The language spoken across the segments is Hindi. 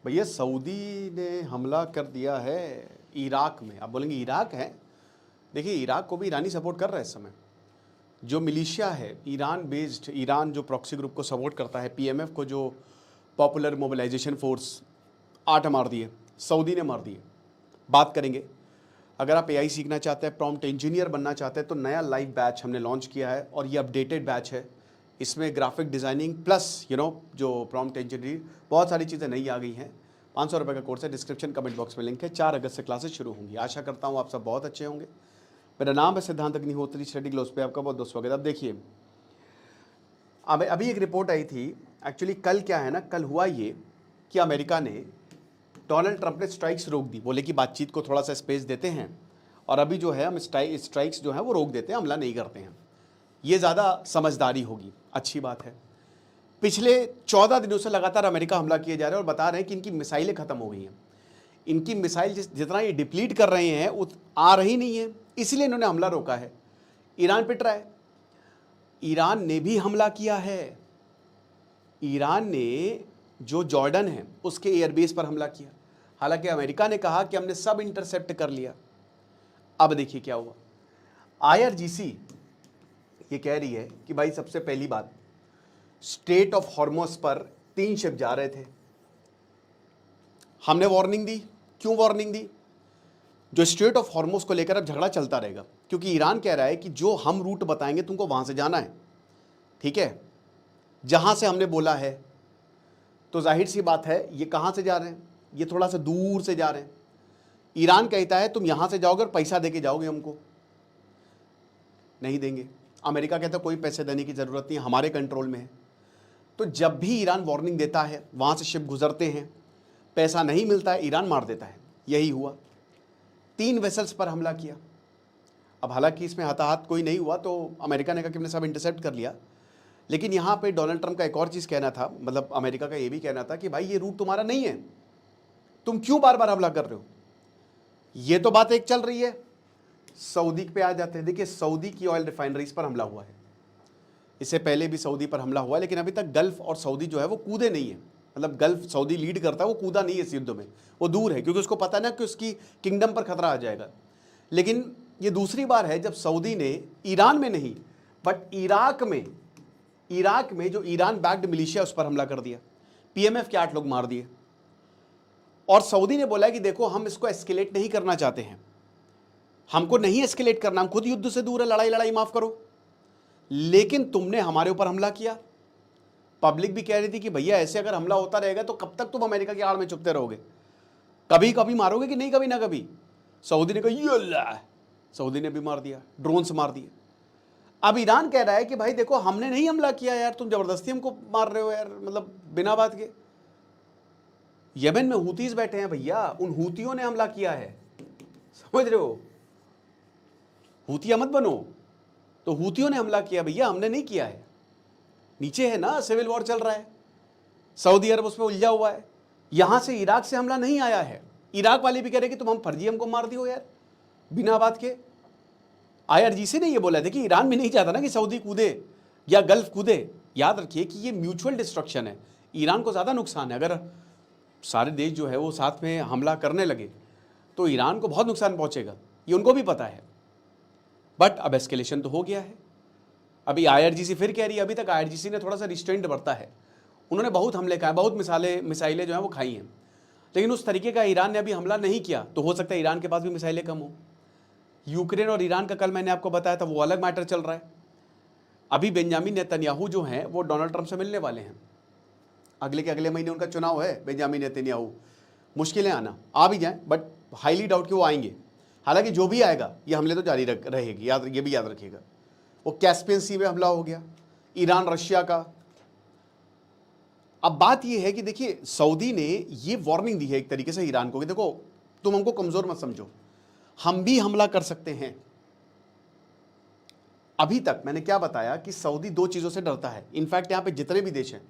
भैया सऊदी ने हमला कर दिया है इराक में। आप बोलेंगे इराक है, देखिए इराक को भी ईरानी सपोर्ट कर रहा है इस समय। जो मिलिशिया है ईरान बेस्ड, ईरान जो प्रॉक्सी ग्रुप को सपोर्ट करता है, पीएमएफ को जो पॉपुलर मोबिलाइजेशन फोर्स 8 मार दिए, सऊदी ने मार दिए। बात करेंगे। अगर आप एआई सीखना चाहते हैं, प्रॉम्प्ट इंजीनियर बनना चाहते हैं, तो नया लाइव बैच हमने लॉन्च किया है और ये अपडेटेड बैच है। इसमें ग्राफिक डिज़ाइनिंग प्लस जो प्रॉम्प्ट इंजीनियरिंग बहुत सारी चीज़ें नई आ गई हैं। 500 रुपये का कोर्स है, डिस्क्रिप्शन कमेंट बॉक्स में लिंक है। 4 अगस्त से क्लासेस शुरू होंगी। आशा करता हूँ आप सब बहुत अच्छे होंगे। मेरा नाम है सिद्धांत अग्निहोत्री, स्टडी ग्लोस पे आपका बहुत बहुत स्वागत। अब देखिए, अभी एक रिपोर्ट आई थी। एक्चुअली कल क्या है ना, कल हुआ ये कि अमेरिका ने, डोनाल्ड ट्रंप ने स्ट्राइक्स रोक दी। बोले कि बातचीत को थोड़ा सा स्पेस देते हैं और अभी जो है हम स्ट्राइक्स जो है वो रोक देते हैं, हमला नहीं करते हैं। ये ज़्यादा समझदारी होगी, अच्छी बात है। पिछले 14 दिनों से लगातार अमेरिका हमला किए जा रहे हैं और बता रहे हैं कि इनकी मिसाइलें ख़त्म हो गई हैं। इनकी मिसाइल जितना ये डिप्लीट कर रहे हैं आ रही नहीं है, इसलिए इन्होंने हमला रोका है। ईरान पिट रहा है। ईरान ने भी हमला किया है। ईरान ने जो जॉर्डन है उसके एयरबेस पर हमला किया। हालांकि अमेरिका ने कहा कि हमने सब इंटरसेप्ट कर लिया। अब देखिए क्या हुआ। आईआरजीसी ये कह रही है कि भाई सबसे पहली बात, स्ट्रेट ऑफ हॉर्मोस पर 3 शिप जा रहे थे, हमने वार्निंग दी। क्यों वार्निंग दी? जो स्ट्रेट ऑफ हॉर्मोस को लेकर अब झगड़ा चलता रहेगा, क्योंकि ईरान कह रहा है कि जो हम रूट बताएंगे तुमको वहां से जाना है, ठीक है, जहां से हमने बोला है। तो जाहिर सी बात है ये कहां से जा रहे हैं, ये थोड़ा सा दूर से जा रहे हैं। ईरान कहता है तुम यहां से जाओगे और पैसा देके जाओगे, हमको नहीं देंगे। अमेरिका कहता है कोई पैसे देने की जरूरत नहीं, हमारे कंट्रोल में है। तो जब भी ईरान वार्निंग देता है, वहां से शिप गुजरते हैं, पैसा नहीं मिलता है, ईरान मार देता है। यही हुआ। 3 वेसल्स पर हमला किया। अब हालांकि इसमें हताहत कोई नहीं हुआ, तो अमेरिका ने कहा कि हमने सब इंटरसेप्ट कर लिया। लेकिन यहाँ पे डोनाल्ड ट्रंप का एक और चीज़ कहना था, मतलब अमेरिका का ये भी कहना था कि भाई ये रूट तुम्हारा नहीं है, तुम क्यों बार बार हमला कर रहे हो। ये तो बात एक चल रही है। सऊदी पे आ जाते हैं। देखिए सऊदी की ऑयल रिफाइनरीज पर हमला हुआ है, इससे पहले भी सऊदी पर हमला हुआ, लेकिन अभी तक गल्फ और सऊदी जो है वो कूदे नहीं है। मतलब गल्फ सऊदी लीड करता है, वो कूदा नहीं है इस युद्ध में, वो दूर है, क्योंकि उसको पता है ना कि उसकी किंगडम पर खतरा आ जाएगा। लेकिन ये दूसरी बार है जब सऊदी ने ईरान में नहीं बट इराक में जो ईरान बैक्ड मिलिशिया उस पर हमला कर दिया। पीएमएफ के 8 लोग मार दिए। और सऊदी ने बोला कि देखो हम इसको एस्केलेट नहीं करना चाहते हैं, हमको नहीं एस्केलेट करना, हम खुद युद्ध से दूर है, लड़ाई माफ करो, लेकिन तुमने हमारे ऊपर हमला किया। पब्लिक भी कह रही थी कि भैया ऐसे अगर हमला होता रहेगा तो कब तक तुम अमेरिका की आड़ में छुपते रहोगे, कभी कभी मारोगे कि नहीं, कभी ना कभी। सऊदी ने कहा ये अल्लाह, सऊदी ने भी मार दिया, ड्रोन से मार दिया। अब ईरान कह रहा है कि भाई देखो हमने नहीं हमला किया यार, तुम जबरदस्ती हमको मार रहे हो यार, मतलब बिना बात के। यमन में हूतीज बैठे हैं भैया, उन हूतियों ने हमला किया है, समझ रहे हो। हूतिया मत बनो। तो हूतियों ने हमला किया भैया, हमने नहीं किया है। नीचे है ना, सिविल वॉर चल रहा है, सऊदी अरब उसमें उलझा हुआ है। यहां से इराक से हमला नहीं आया है। इराक वाले भी कह रहे कि तुम हम फर्जी हमको मार दियो यार, बिना बात के। आईआरजीसी ने ये बोला था कि ईरान भी नहीं चाहता ना कि सऊदी कूदे या गल्फ कूदे। याद रखिए कि ये म्यूचुअल डिस्ट्रक्शन है, ईरान को ज़्यादा नुकसान है। अगर सारे देश जो है वो साथ में हमला करने लगे तो ईरान को बहुत नुकसान पहुंचेगा, ये उनको भी पता है। बट अब एस्केलेशन तो हो गया है। अभी आईआरजीसी फिर कह रही है, अभी तक आईआरजीसी ने थोड़ा सा रिस्ट्रेंट बरता है। उन्होंने बहुत हमले खाए, बहुत मिसाइलें जो हैं वो खाई हैं, लेकिन उस तरीके का ईरान ने अभी हमला नहीं किया। तो हो सकता है ईरान के पास भी मिसाइलें कम हो। यूक्रेन और ईरान का कल मैंने आपको बताया था, वो अलग मैटर चल रहा है। अभी बेंजामिन नेतन्याहू जो हैं वो डोनाल्ड ट्रंप से मिलने वाले हैं। अगले के अगले महीने उनका चुनाव है। बेंजामिन नेतन्याहू, मुश्किलें आना, आ भी जाएं, बट हाईली डाउट कि वो आएंगे। हालांकि जो भी आएगा ये हमले तो जारी रहेगी, ये भी याद रखिएगा। वो कैस्पियन सी में हमला हो गया, ईरान रशिया का। अब बात ये है कि देखिए सऊदी ने ये वार्निंग दी है एक तरीके से ईरान को कि देखो तुम हमको कमजोर मत समझो, हम भी हमला कर सकते हैं। अभी तक मैंने क्या बताया कि सऊदी 2 चीजों से डरता है। इनफैक्ट यहां पे जितने भी देश हैं,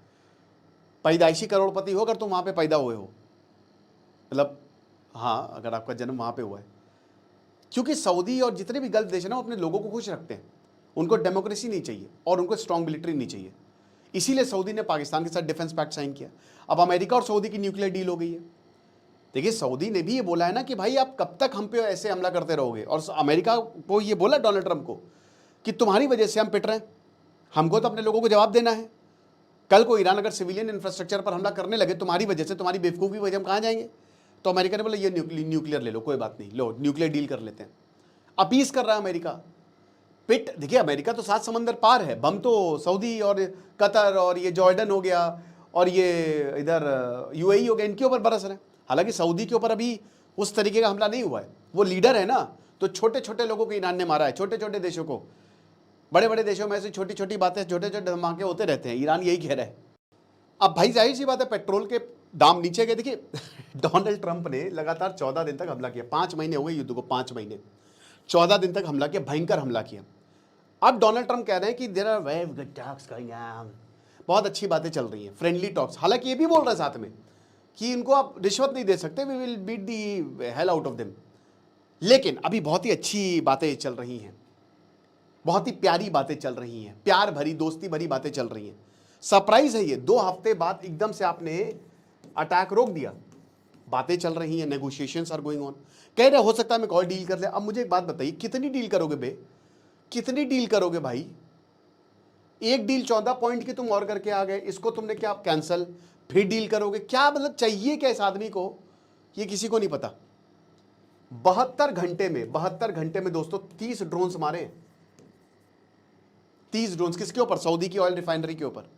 पैदाइशी करोड़पति हो अगर तुम वहां पे पैदा हुए हो, मतलब हाँ अगर आपका जन्म वहां पे हुआ है, क्योंकि सऊदी और जितने भी गल्फ देश हैं ना, वो अपने लोगों को खुश रखते हैं। उनको डेमोक्रेसी नहीं चाहिए और उनको स्ट्रांग मिलिट्री नहीं चाहिए। इसीलिए सऊदी ने पाकिस्तान के साथ डिफेंस पैक्ट साइन किया। अब अमेरिका और सऊदी की न्यूक्लियर डील हो गई है। देखिए सऊदी ने भी ये बोला है ना कि भाई आप कब तक हम पे ऐसे हमला करते रहोगे, और अमेरिका को ये बोला डोनाल्ड ट्रंप को कि तुम्हारी वजह से हम पिट रहे हैं, हमको तो अपने लोगों को जवाब देना है। कल को ईरान अगर सिविलियन इंफ्रास्ट्रक्चर पर हमला करने लगे तुम्हारी वजह से, तुम्हारी बेवकूफ़ी की वजह हम कहाँ जाएंगे। तो अमेरिका ने बोला ये न्यूक्लियर ले लो, कोई बात नहीं, लो न्यूक्लियर डील कर लेते हैं। अपीस कर रहा है अमेरिका। पिट, देखिए अमेरिका तो 7 समंदर पार है, बम तो सऊदी और कतर और ये जॉर्डन हो गया और ये इधर यूएई हो गया, इनके ऊपर बरस रहे हैं। हालांकि सऊदी के ऊपर अभी उस तरीके का हमला नहीं हुआ है, वो लीडर है ना, तो छोटे छोटे लोगों को ईरान ने मारा है, छोटे छोटे देशों को। बड़े बड़े देशों में ऐसी छोटी छोटी बातें, छोटे छोटे धमाके होते रहते हैं, ईरान यही कह रहा है। अब भाई जाहिर सी बात है पेट्रोल के दाम नीचे गए। देखिए डोनाल्ड ट्रंप ने लगातार 14 दिन तक हमला किया, 5 महीने हो गए युद्ध को, 5 महीने 14 दिन तक हमला किया, भयंकर हमला किया। अब डोनाल्ड ट्रंप कह रहे हैं कि there are very good talks going on, बहुत अच्छी बातें चल रही हैं, फ्रेंडली टॉक्स। हालांकि ये भी बोल रहा है साथ में कि इनको आप रिश्वत नहीं दे सकते, we will beat the hell out of them. लेकिन अभी बहुत ही अच्छी बातें चल रही हैं, बहुत ही प्यारी बातें चल रही हैं, प्यार भरी दोस्ती भरी बातें चल रही हैं। सरप्राइज है ये, 2 हफ्ते बाद एकदम से आपने अटैक रोक दिया, बातें चल रही हैं, नेगोशिएशंस आर गोइंग ऑन। कह रहे हो सकता है मैं कोई डील कर ले। अब मुझे एक बात बताइए, कितनी डील करोगे बे, कितनी डील करोगे भाई। एक डील 14 पॉइंट की तुम और करके आ गए, इसको तुमने क्या कैंसल, फिर डील करोगे, क्या मतलब चाहिए क्या इस आदमी को, ये किसी को नहीं पता। 72 घंटे में दोस्तों 30 ड्रोन्स मारे, 30 ड्रोन्स किसके ऊपर, सऊदी की ऑयल रिफाइनरी के ऊपर।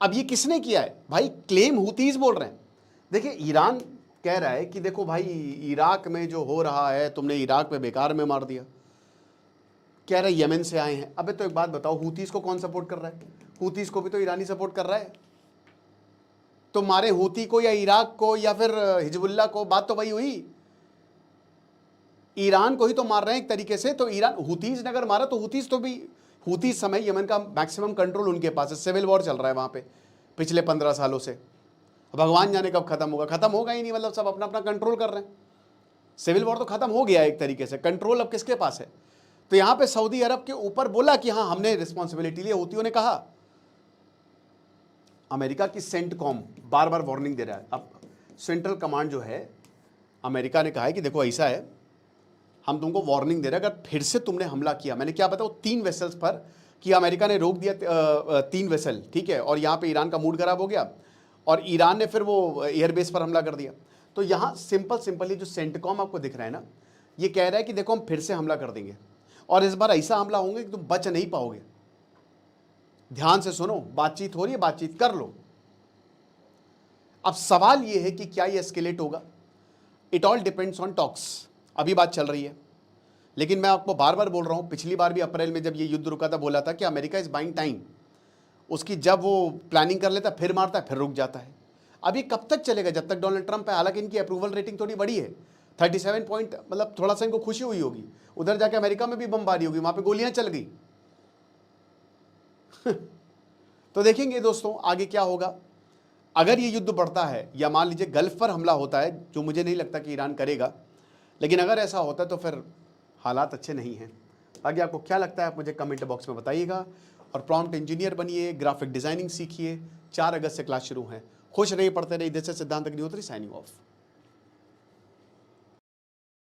अब ये किसने किया है भाई, क्लेम हुतीज बोल रहे हैं। देखिए ईरान कह रहा है कि देखो भाई इराक में जो हो रहा है तुमने इराक पे बेकार में मार दिया, कह रहे यमन से आए हैं। अबे तो एक बात बताओ, हुतीज को कौन सपोर्ट कर रहा है, हुतीज को भी तो ईरानी सपोर्ट कर रहा है। तो मारे हुती को या इराक को या फिर हिजबुल्लाह को, बात तो वही हुई, ईरान को ही तो मार रहे हैं एक तरीके से। तो ईरान, हुतीज ने अगर मारा तो हुतीज तो भी, हुती समय यमन का मैक्सिमम कंट्रोल उनके पास है, सिविल वॉर चल रहा है वहां पे पिछले 15 सालों से। भगवान जाने कब खत्म होगा, खत्म होगा ही नहीं, मतलब सब अपना अपना कंट्रोल कर रहे हैं। सिविल वॉर तो खत्म हो गया एक तरीके से, कंट्रोल अब किसके पास है। तो यहां पे सऊदी अरब के ऊपर बोला कि हाँ हमने रिस्पॉन्सिबिलिटी ली, हुतियों ने कहा। अमेरिका की सेंटकॉम बार बार वार्निंग दे रहा है। अब सेंट्रल कमांड जो है अमेरिका ने कहा है कि देखो ऐसा है, हम तुमको वार्निंग दे रहे हैं, अगर फिर से तुमने हमला किया, मैंने क्या बताऊँ 3 वेसल्स पर कि अमेरिका ने रोक दिया 3 वेसल, ठीक है, और यहाँ पे ईरान का मूड खराब हो गया और ईरान ने फिर वो एयरबेस पर हमला कर दिया। तो यहाँ सिंपल ये जो सेंटकॉम आपको दिख रहा है ना, ये कह रहा है कि देखो हम फिर से हमला कर देंगे और इस बार ऐसा हमला होंगे कि तुम बच नहीं पाओगे। ध्यान से सुनो, बातचीत हो रही है, बातचीत कर लो। अब सवाल ये है कि क्या ये एस्केलेट होगा, it all depends on talks. अभी बात चल रही है, लेकिन मैं आपको बार बार बोल रहा हूं, पिछली बार भी अप्रैल में जब ये युद्ध रुका था बोला था कि अमेरिका इज बाइंग टाइम। उसकी जब वो प्लानिंग कर लेता फिर मारता है, फिर रुक जाता है। अब ये कब तक चलेगा, जब तक डोनाल्ड ट्रंप है। हालांकि इनकी अप्रूवल रेटिंग थोड़ी बड़ी है, 37 पॉइंट, मतलब थोड़ा सा इनको खुशी हुई होगी। उधर जाके अमेरिका में भी बमबारी होगी, वहां पर गोलियां चल गई। तो देखेंगे दोस्तों आगे क्या होगा। अगर ये युद्ध बढ़ता है या मान लीजिए गल्फ पर हमला होता है, जो मुझे नहीं लगता कि ईरान करेगा, लेकिन अगर ऐसा होता है तो फिर हालात अच्छे नहीं हैं। आगे आपको क्या लगता है आप मुझे कमेंट बॉक्स में बताइएगा। और प्रॉम्प्ट इंजीनियर बनिए, ग्राफिक डिजाइनिंग सीखिए। 4 अगस्त से क्लास शुरू है। खुश रहिए, पढ़ते रहिए। दिस इज सिद्धांत अग्निहोत्री साइनिंग ऑफ।